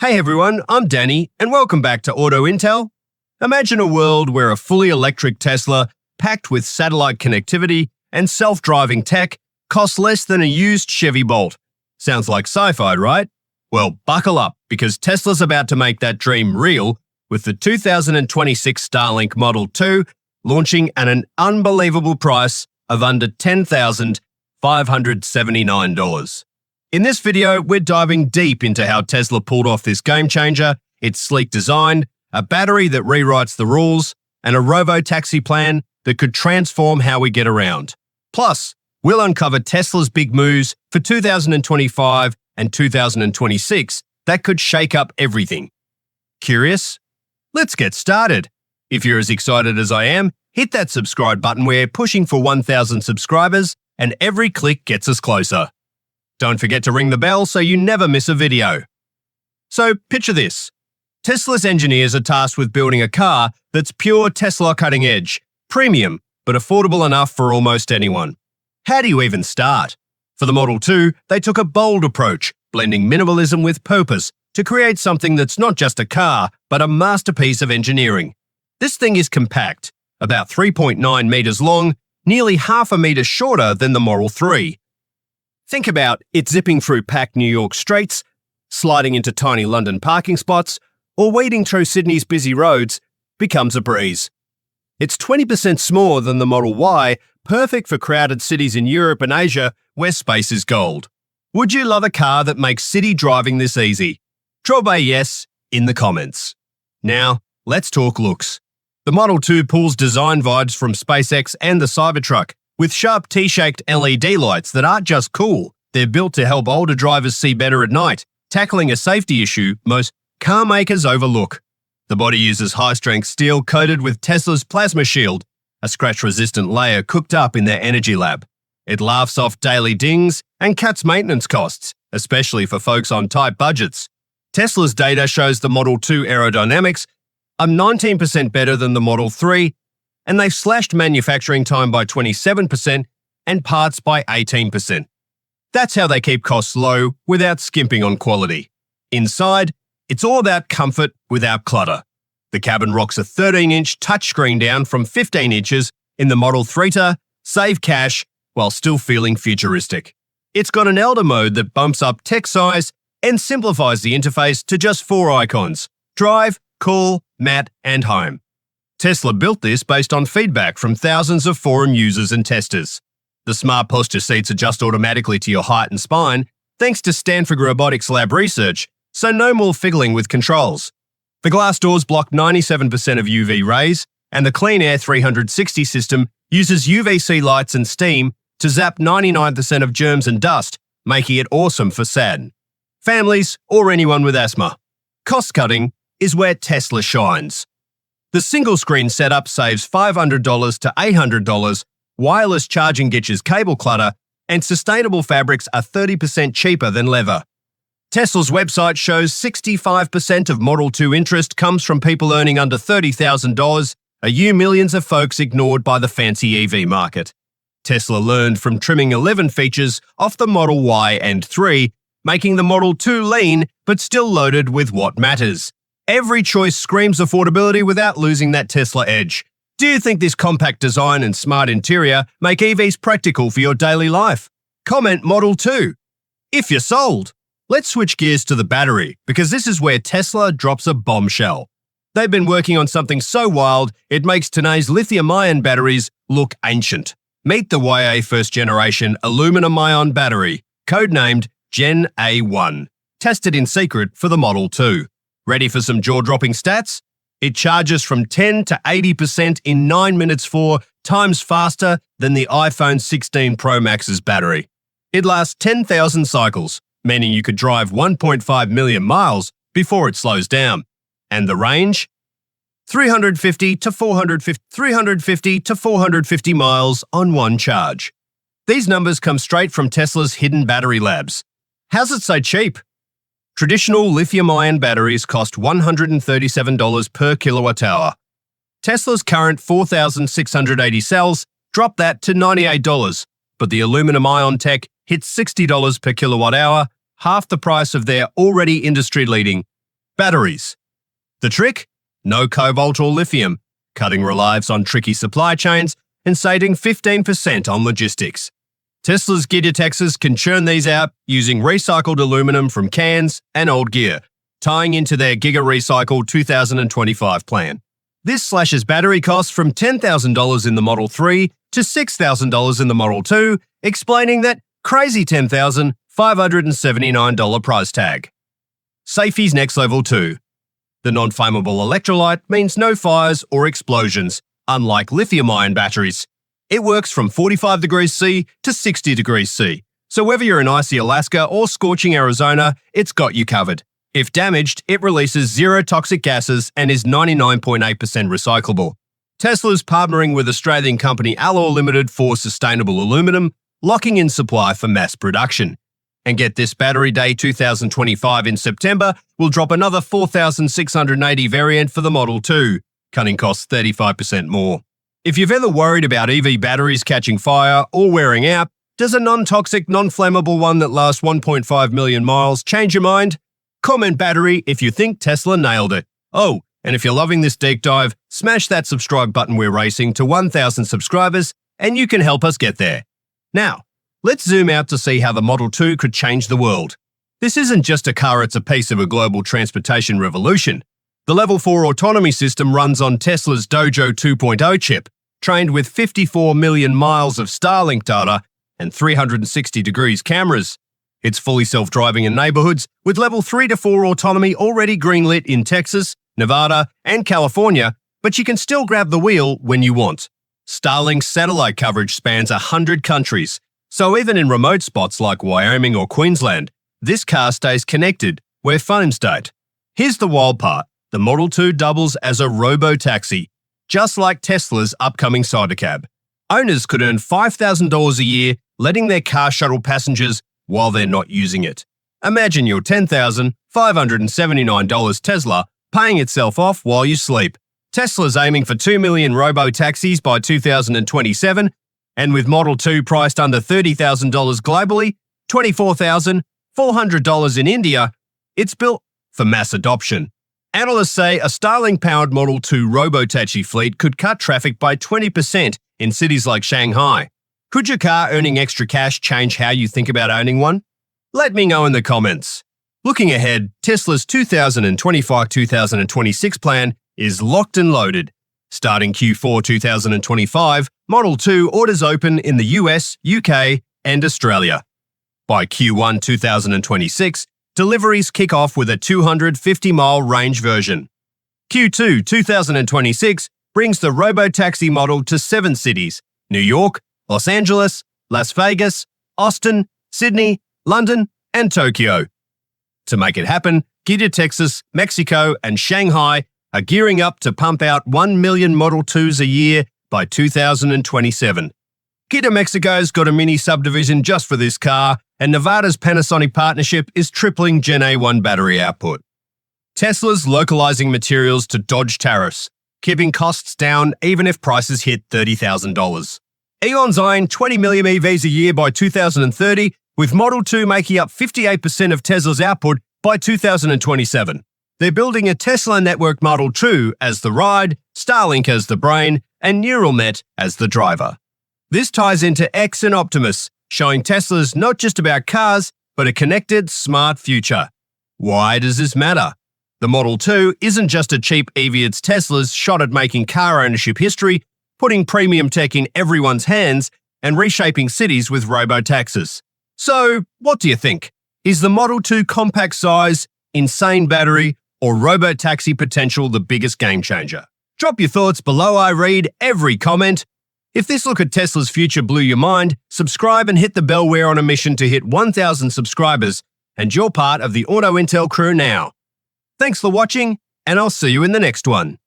Hey everyone, I'm Danny, and welcome back to Auto Intel. Imagine a world where a fully electric Tesla, packed with satellite connectivity and self-driving tech, costs less than a used Chevy Bolt. Sounds like sci-fi, right? Well, buckle up, because Tesla's about to make that dream real with the 2026 Starlink Model 2 launching at an unbelievable price of under $10,579. In this video, we're diving deep into how Tesla pulled off this game changer, its sleek design, a battery that rewrites the rules, and a Robo-Taxi plan that could transform how we get around. Plus, we'll uncover Tesla's big moves for 2025 and 2026 that could shake up everything. Curious? Let's get started. If you're as excited as I am, hit that subscribe button. We're pushing for 1,000 subscribers, and every click gets us closer. Don't forget to ring the bell so you never miss a video. So picture this. Tesla's engineers are tasked with building a car that's pure Tesla cutting edge, premium, but affordable enough for almost anyone. How do you even start? For the Model 2, they took a bold approach, blending minimalism with purpose to create something that's not just a car, but a masterpiece of engineering. This thing is compact, about 3.9 meters long, nearly half a meter shorter than the Model 3. Think about it zipping through packed New York streets, sliding into tiny London parking spots, or wading through Sydney's busy roads becomes a breeze. It's 20% smaller than the Model Y, perfect for crowded cities in Europe and Asia where space is gold. Would you love a car that makes city driving this easy? Drop a yes in the comments. Now, let's talk looks. The Model 2 pulls design vibes from SpaceX and the Cybertruck, with sharp T-shaped LED lights that aren't just cool, they're built to help older drivers see better at night, tackling a safety issue most car makers overlook. The body uses high-strength steel coated with Tesla's plasma shield, a scratch-resistant layer cooked up in their energy lab. It laughs off daily dings and cuts maintenance costs, especially for folks on tight budgets. Tesla's data shows the Model 2 aerodynamics are 19% better than the Model 3, and they've slashed manufacturing time by 27% and parts by 18%. That's how they keep costs low without skimping on quality. Inside, it's all about comfort without clutter. The cabin rocks a 13-inch touchscreen down from 15 inches in the Model 3 to save cash while still feeling futuristic. It's got an elder mode that bumps up text size and simplifies the interface to just 4 icons: drive, call, mat, and home. Tesla built this based on feedback from thousands of forum users and testers. The smart posture seats adjust automatically to your height and spine, thanks to Stanford Robotics Lab research, so no more fiddling with controls. The glass doors block 97% of UV rays, and the Clean Air 360 system uses UVC lights and steam to zap 99% of germs and dust, making it awesome for SAD, families, or anyone with asthma. Cost-cutting is where Tesla shines. The single-screen setup saves $500 to $800, wireless charging ditches cable clutter, and sustainable fabrics are 30% cheaper than leather. Tesla's website shows 65% of Model 2 interest comes from people earning under $30,000, millions of folks ignored by the fancy EV market. Tesla learned from trimming 11 features off the Model Y and 3, making the Model 2 lean but still loaded with what matters. Every choice screams affordability without losing that Tesla edge. Do you think this compact design and smart interior make EVs practical for your daily life? Comment Model 2 if you're sold. Let's switch gears to the battery, because this is where Tesla drops a bombshell. They've been working on something so wild, it makes today's lithium-ion batteries look ancient. Meet the YA first generation aluminum-ion battery, codenamed Gen A1, tested in secret for the Model 2. Ready for some jaw-dropping stats? It charges from 10 to 80% in 9 minutes, 4 times faster than the iPhone 16 Pro Max's battery. It lasts 10,000 cycles, meaning you could drive 1.5 million miles before it slows down. And the range? 350 to 450 miles on one charge. These numbers come straight from Tesla's hidden battery labs. How's it so cheap? Traditional lithium-ion batteries cost $137 per kilowatt-hour. Tesla's current 4,680 cells drop that to $98, but the aluminum-ion tech hits $60 per kilowatt-hour, half the price of their already industry-leading Batteries. The trick? No cobalt or lithium, cutting reliance on tricky supply chains and saving 15% on logistics. Tesla's Gigafactories can churn these out using recycled aluminum from cans and old gear, tying into their Giga Recycle 2025 plan. This slashes battery costs from $10,000 in the Model 3 to $6,000 in the Model 2, explaining that crazy $10,579 price tag. Safety's next level too. The non-flammable electrolyte means no fires or explosions, unlike lithium-ion batteries. It works from 45 degrees C to 60 degrees C, so whether you're in icy Alaska or scorching Arizona, it's got you covered. If damaged, it releases zero toxic gases and is 99.8% recyclable. Tesla's partnering with Australian company Alloy Limited for sustainable aluminum, locking in supply for mass production. And get this, Battery Day 2025 in September will drop another 4,680 variant for the Model 2, cutting costs 35% more. If you've ever worried about EV batteries catching fire or wearing out, does a non-toxic, non-flammable one that lasts 1.5 million miles change your mind? Comment battery if you think Tesla nailed it. Oh, and if you're loving this deep dive, smash that subscribe button. We're racing to 1,000 subscribers, and you can help us get there. Now, let's zoom out to see how the Model 2 could change the world. This isn't just a car, it's a piece of a global transportation revolution. The Level 4 autonomy system runs on Tesla's Dojo 2.0 chip, trained with 54 million miles of Starlink data and 360 degrees cameras. It's fully self-driving in neighborhoods, with Level 3 to 4 autonomy already greenlit in Texas, Nevada, and California, but you can still grab the wheel when you want. Starlink's satellite coverage spans 100 countries, so even in remote spots like Wyoming or Queensland, this car stays connected where phones don't. Here's the wild part. The Model 2 doubles as a Robo-Taxi, just like Tesla's upcoming Cybercab. Owners could earn $5,000 a year letting their car shuttle passengers while they're not using it. Imagine your $10,579 Tesla paying itself off while you sleep. Tesla's aiming for 2 million Robo-Taxis by 2027, and with Model 2 priced under $30,000 globally, $24,400 in India, it's built for mass adoption. Analysts say a Starlink-powered Model 2 Robo-Taxi fleet could cut traffic by 20% in cities like Shanghai. Could your car earning extra cash change how you think about owning one? Let me know in the comments. Looking ahead, Tesla's 2025-2026 plan is locked and loaded. Starting Q4 2025, Model 2 orders open in the US, UK, and Australia. By Q1 2026, deliveries kick off with a 250-mile range version. Q2 2026 brings the Robo-Taxi model to 7 cities: New York, Los Angeles, Las Vegas, Austin, Sydney, London, and Tokyo. To make it happen, Gigafactories, Mexico, and Shanghai are gearing up to pump out 1 million Model 2s a year by 2027. Gita Mexico's got a mini subdivision just for this car, and Nevada's Panasonic partnership is tripling Gen A1 battery output. Tesla's localizing materials to dodge tariffs, keeping costs down even if prices hit $30,000. Elon's eyeing 20 million EVs a year by 2030, with Model 2 making up 58% of Tesla's output by 2027. They're building a Tesla network Model 2 as the ride, Starlink as the brain, and NeuralNet as the driver. This ties into X and Optimus, showing Tesla's not just about cars, but a connected, smart future. Why does this matter? The Model 2 isn't just a cheap EV, it's Tesla's shot at making car ownership history, putting premium tech in everyone's hands, and reshaping cities with Robo-Taxis. So, what do you think? Is the Model 2 compact size, insane battery, or Robo-Taxi potential the biggest game changer? Drop your thoughts below. I read every comment. If this look at Tesla's future blew your mind, subscribe and hit the bell. We're on a mission to hit 1,000 subscribers, and you're part of the Auto Intel crew now. Thanks for watching, and I'll see you in the next one.